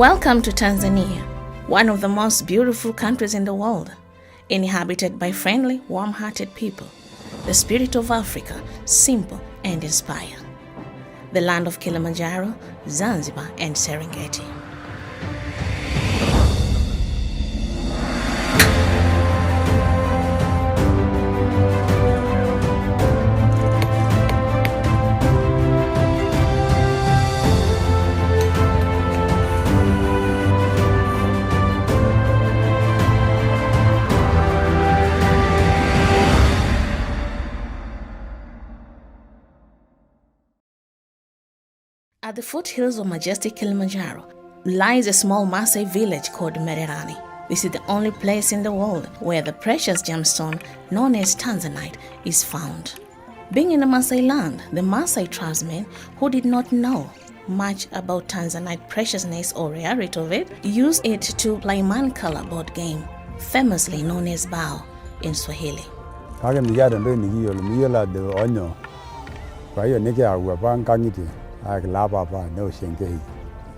Welcome to Tanzania, one of the most beautiful countries in the world, inhabited by friendly, warm-hearted people, the spirit of Africa, simple and inspired. The land of Kilimanjaro, Zanzibar, and Serengeti. At the foothills of majestic Kilimanjaro lies a small Maasai village called Mererani. This is the only place in the world where the precious gemstone known as Tanzanite is found. Being in the Maasai land, the Maasai tribesmen who did not know much about Tanzanite preciousness or rarity of it used it to play man-color board game, famously known as bao in Swahili. No shenke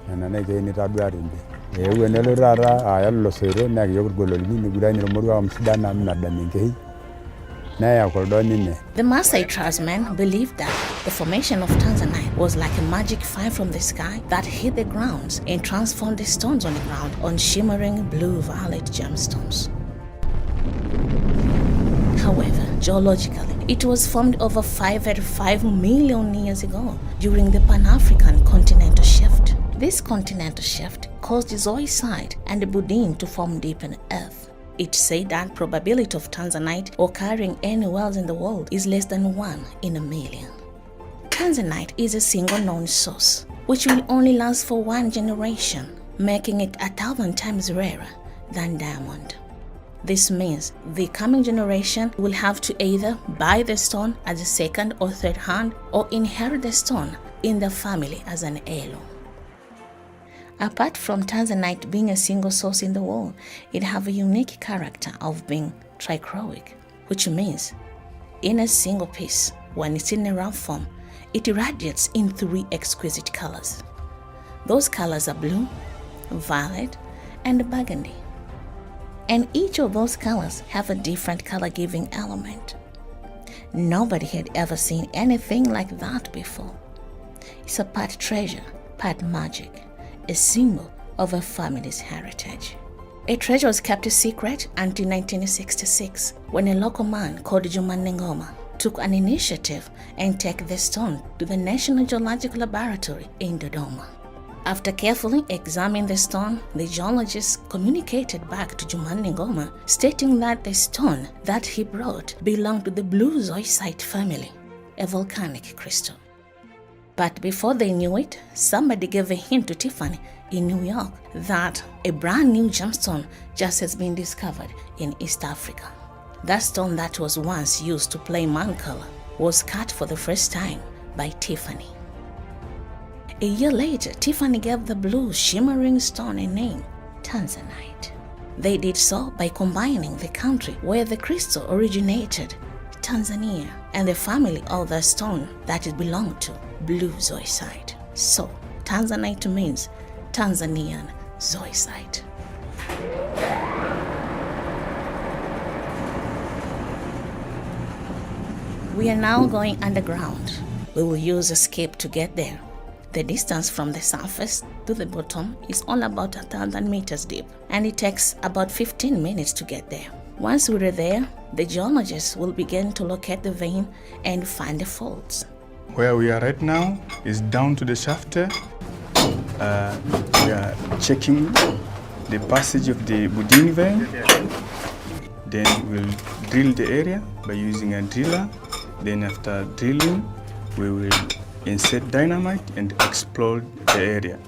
and an again it adwarin. When Elora, I lost a neck, you would go to the Muram Sudan, I'm not the The Maasai tribesmen believed that the formation of Tanzanite was like a magic fire from the sky that hit the grounds and transformed the stones on the ground on shimmering blue-violet gemstones. However, geologically, it was formed over 5 million years ago during the Pan-African continental shift. This continental shift caused the zoisite and the budin to form deep in the earth. It's said that probability of Tanzanite occurring anywhere else in the world is less than 1 in a million. Tanzanite is a single known source, which will only last for 1 generation, making it 1,000 times rarer than diamond. This means the coming generation will have to either buy the stone as a second or third hand or inherit the stone in the family as an heirloom. Apart from Tanzanite being a single source in the world, it has a unique character of being trichroic, which means in a single piece, when it's in a rough form, it irradiates in 3 exquisite colors. Those colors are blue, violet, and burgundy. And each of those colors have a different color-giving element. Nobody had ever seen anything like that before. It's a part treasure, part magic, a symbol of a family's heritage. A treasure was kept a secret until 1966, when a local man called Ngoma took an initiative and took the stone to the National Geological Laboratory in Dodoma. After carefully examining the stone, the geologists communicated back to Ngoma, stating that the stone that he brought belonged to the blue zoisite family, a volcanic crystal. But before they knew it, somebody gave a hint to Tiffany in New York that a brand new gemstone just has been discovered in East Africa. That stone that was once used to play man-color was cut for the first time by Tiffany. A year later, Tiffany gave the blue shimmering stone a name, Tanzanite. They did so by combining the country where the crystal originated, Tanzania, and the family of the stone that it belonged to, blue zoisite. So, Tanzanite means Tanzanian zoisite. We are now going underground. We will use a skip to get there. The distance from the surface to the bottom is only about 1,000 meters deep, and it takes about 15 minutes to get there. Once we're there, the geologists will begin to locate the vein and find the faults. Where we are right now is down to the shaft. We are checking the passage of the budin vein. Then we'll drill the area by using a driller. Then after drilling, we will insert dynamite and explode the area.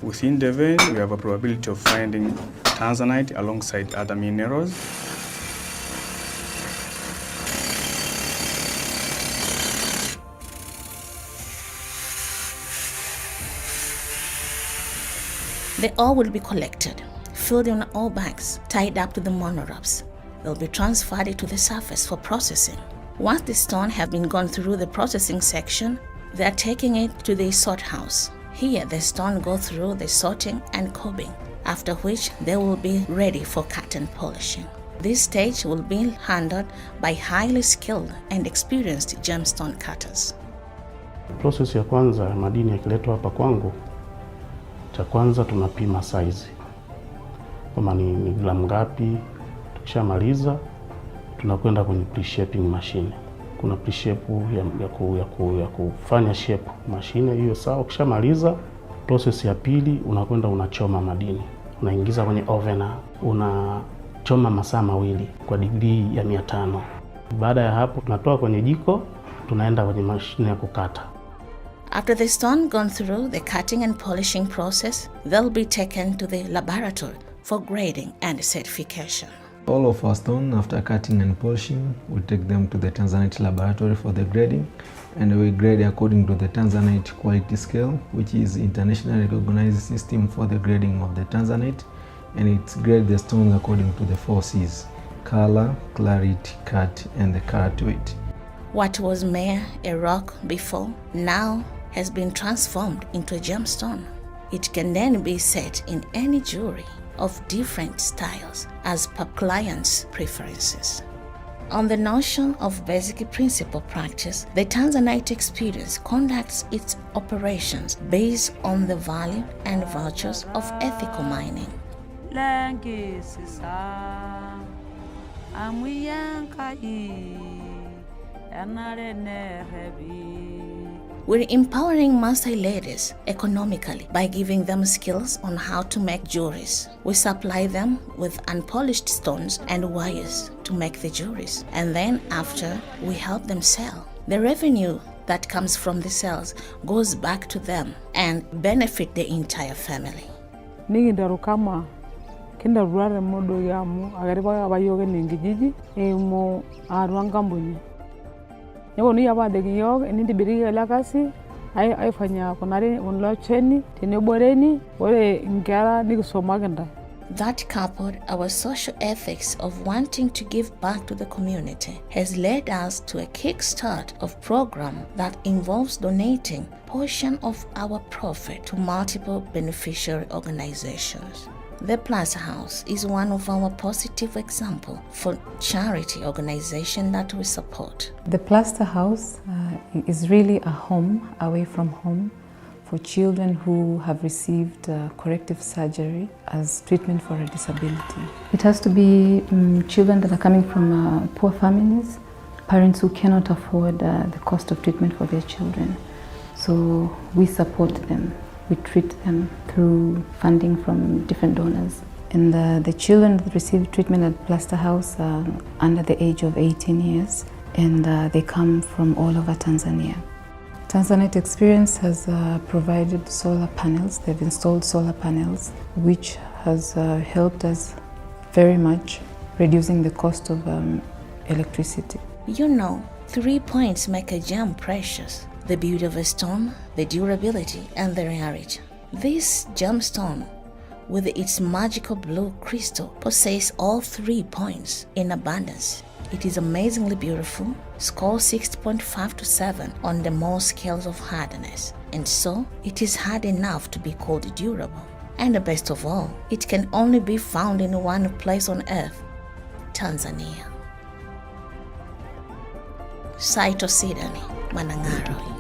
Within the vein, we have a probability of finding Tanzanite alongside other minerals. The ore will be collected, filled in ore bags, tied up to the monorails. They'll be transferred to the surface for processing. Once the stone have been gone through the processing section, they are taking it to the sort house, Here the stone go through the sorting and cobbing, after which they will be ready for cut and polishing. This stage will be handled by highly skilled and experienced gemstone cutters. Process ya kwanza ya madini yakiletwa hapa kwangu, cha kwanza tunapima size. Kama ni gramu ngapi, tukishamaliza tunakwenda kwenye pre-shaping machine. Kuna pre-shape ya kufanya shape machine hiyo sawa. Ukishamaliza process ya pili unakwenda unachoma madini. Unaingiza kwenye oven, unachoma masaa 2 kwa degree ya 500. Baada ya hapo tunatoa kwenye jiko, tunaenda kwenye mashine ya kukata. After the stone gone through the cutting and polishing process, they'll be taken to the laboratory for grading and certification. All of our stone, after cutting and polishing, we take them to the Tansanite laboratory for the grading, and we grade according to the Tansanite quality scale, which is internationally recognized system for the grading of the Tansanite, and it grades the stones according to the 4 C's: color, clarity, cut, and the carat weight. What was mere a rock before, now has been transformed into a gemstone. It can then be set in any jewelry of different styles as per clients' preferences. On the notion of basic principle practice, the Tanzanite experience conducts its operations based on the value and virtues of ethical mining. We're empowering Maasai ladies economically by giving them skills on how to make jewelries. We supply them with unpolished stones and wires to make the jewelries, and then after we help them sell. The revenue that comes from the sales goes back to them and benefit the entire family. Ningidarukama kinda rurare modo yamu agariba abayoge ningijiji emo arwangambunye. Yabo ni yaba de giyog enindi biriga lakasi ay fanya konare onlo cheni teneboreni ore ngara nikusomagenda. That coupled our social ethics of wanting to give back to the community has led us to a kickstart of program that involves donating portion of our profit to multiple beneficiary organizations. The Plaza House is one of our positive examples for charity organization that we support. The Plaster House is really a home away from home for children who have received corrective surgery as treatment for a disability. It has to be children that are coming from poor families, parents who cannot afford the cost of treatment for their children. So we support them. We treat them through funding from different donors. And the children that receive treatment at Plaster House are under the age of 18 years, and they come from all over Tanzania. Tansanite Experience has provided solar panels. They've installed solar panels, which has helped us very much reducing the cost of electricity. You know, 3 points make a gem precious: the beauty of a stone, the durability, and the rarity. This gemstone, with its magical blue crystal, possesses all 3 points in abundance. It is amazingly beautiful, score 6.5 to 7 on the Mohs scales of hardness, and so it is hard enough to be called durable. And the best of all, it can only be found in one place on earth, Tanzania. Saito Sidani, Manangaroi.